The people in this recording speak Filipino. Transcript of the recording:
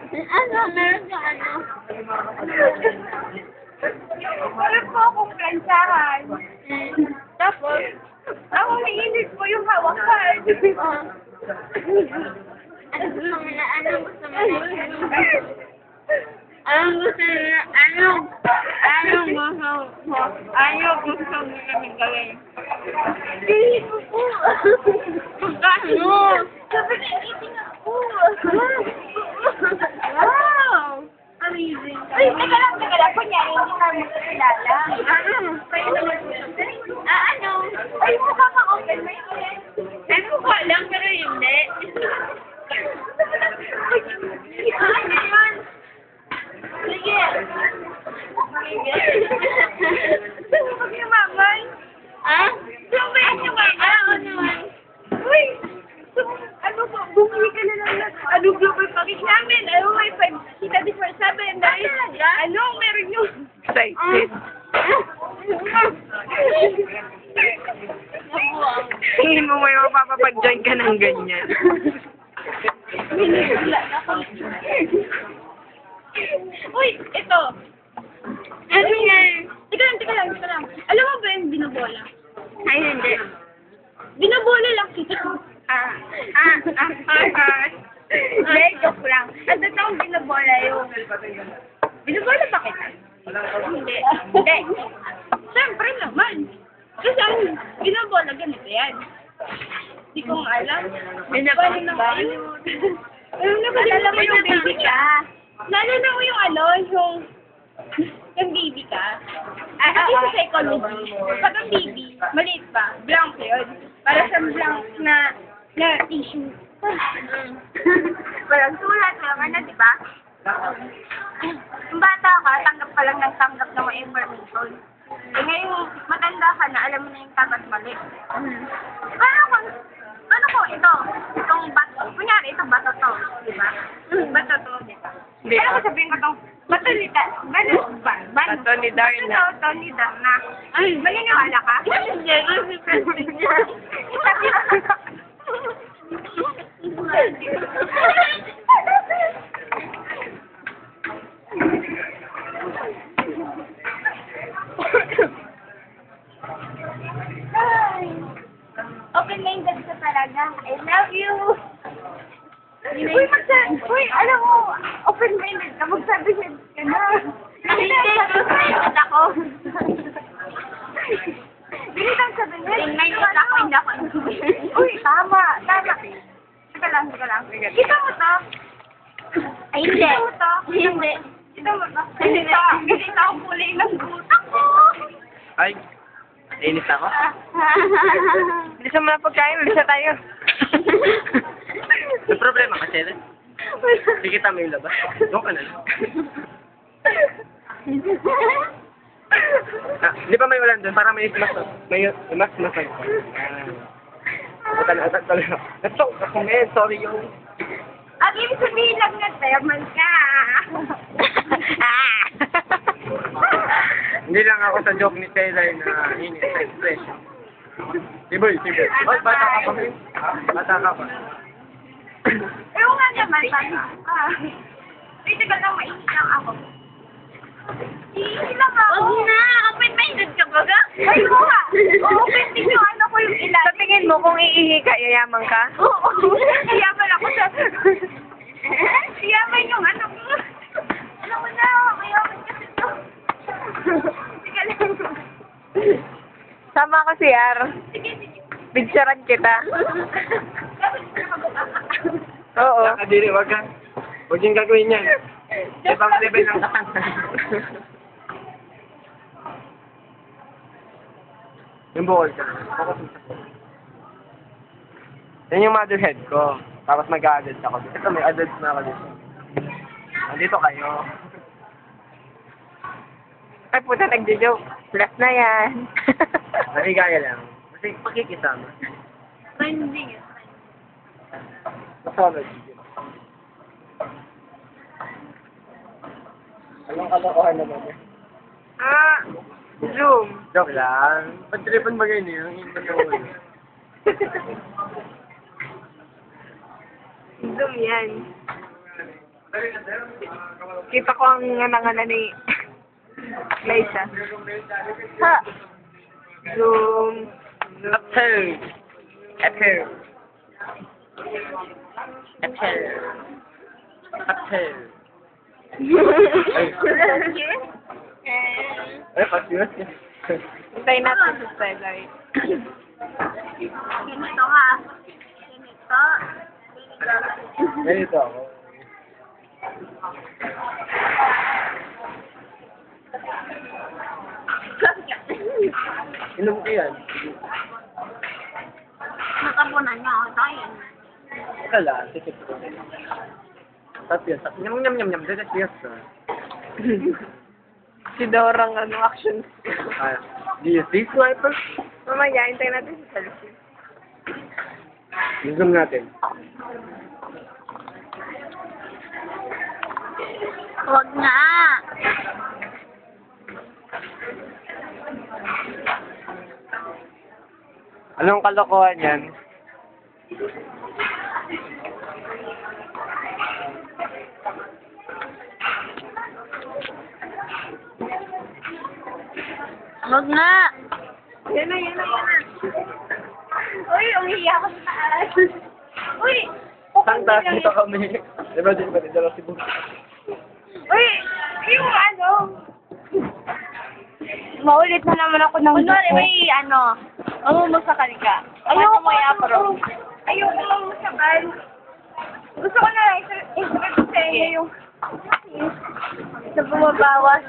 Ano? Meron ka ano? Meron po akong plansahan. Tapos, ako naiinit po yung hawakan. Ano gusto mo na? Ano gusto mo na? Anong gusto mo na? Anong gusto mo na gawin? Pilit mo po. Magkano? Sabi na eating ako. Wow! Amazing. Ay, teka lang. Kunyari, hindi namin kakilala. Kayo naman po. Ano? Ay, mukha kang open minded. Ay, mukha lang, pero hindi. Ano yun? Sige. Huwag yung mamay. Ha? Sumay yung mamay. Ano naman? Uy! Ano po, bumili ka na lang ng ano, global package namin. Ano, may 5 kita di for 7. Dahil, ano, meron yung... Excited. Nabuwang. Tingin mo may mapapapag-join ka ng ganyan. Minigla na ako. Uy, ito. Ano yan? Teka lang. Alam mo ba yung binobola? Ay, hindi. Binobola lang kita. Hindi, joke lang. At ito ang binobola yung... Binobola ba kita? Hindi. Siyempre naman. Kasi ang binobola ganito yan. Hindi ko nga alam. Binabalik ba? Naalala mo yung baby ka. Naalala mo yung ano, yung baby ka. Kasi sa psychology, pag ang baby, maliit pa, blank yun. Para sa blank na tissue. Walang sulat, walang ano, di ba? Yung bata ka, tanggap ka lang ng tanggap ng mga information. Eh ngayon, matanda ka na, alam mo na yung tama at mali. Paano kung ito, itong bato, kunyari itong bato to, di ba? Bato to, di ba? Hindi. Kaya ko sabihin ko itong bato ni Bato ni Darna. Bato ni Darna. Ay, maniniwala ka? Hindi, kasi president niya. Ay, open-minded ka talaga. I love you. Uy, alam mo, open-minded ka. Magsabi-head ka na. Hindi, open-minded ako. Binitang sabihin. Open-minded ako, hindi ako. Uy, tama. Teka lang. Kita mo to? Ay, hindi. Kita mo to? Hindi. Kita mo to? Ganito ang kulay ng gutak ko. Ay, inis ako. Bilisan mo na pagkain, bilisan tayo. May problema ka, Chela? Sige, tama yung labas. Doon ka na lang. Hindi pa may ulan doon, para may mas masag. Atat talaga. Natsok ako ngayon, sorry yung... Ang ibig sabihin lang na Terman ka. Hindi lang ako sa joke ni Taylor na yun sa expression. Tiboy. Oh, bata ka pa rin. Bata ka pa. Ewan nga naman, ay, tagal lang, mainit lang ako. Iihi lang ako. Huwag na, open-minded ka ba ga? Ay, oo nga. Open din yung ano ko yung ilan. Sa tingin mo, kung iihi ka, yayaman ka? Oo. Yaman ako sa... Yaman yung ano ko. Alam mo na, mayaman kasi to. Teka lang. Sama ko si Ar. Sige. Picturean kita. Oo. Nakadiri, wag ka. Huwag yung gagawin yan. Ibang level ng katang. Yung bukol ka. Yan yung mother head ko. Tapos mag-a-adults ako. Ito may adults na ako dito. Nandito kayo. Ay puta, nagjo-joke. Plus na yan. Naligaya lang. Kasi pakikisama. Trending yun. Masolid. Anong kalokohan naman eh? Zoom. Joke lang. Pag-tripan ba ganyan? Yung iba naman. Zoom yan. Kita ko ang ngana ni Laisa. Ha! Zoom. Apple. Apple. Apple. Apple. Ay, pasiwas niya. Hintayin natin sa Twilight. Ganito ha. Ganito. Ganito ako. Inom ko yan. Nakapunan niya ako tayo. Kala, sikip ko. Tapos, nyam nyam nyam nyam, yes sir. Si Dorang action. Do you see sniper? Mamaya, hintayin natin sa selfie. Zoom natin. Huwag na. Anong kalokohan yan? Huwag na. Yan na. Uy, umiiyak ako sa taas. Uy! Saan taas dito kami? Diba dito ba dito si Bug? Uy! Yung ano? Maulit na naman ako ng Kunwari, may mamumusakan ka. Ayoko Paano mo i-approve? Ayoko mamusakan. Gusto ko na lang i-script sa inyo yung Sa bumabawas.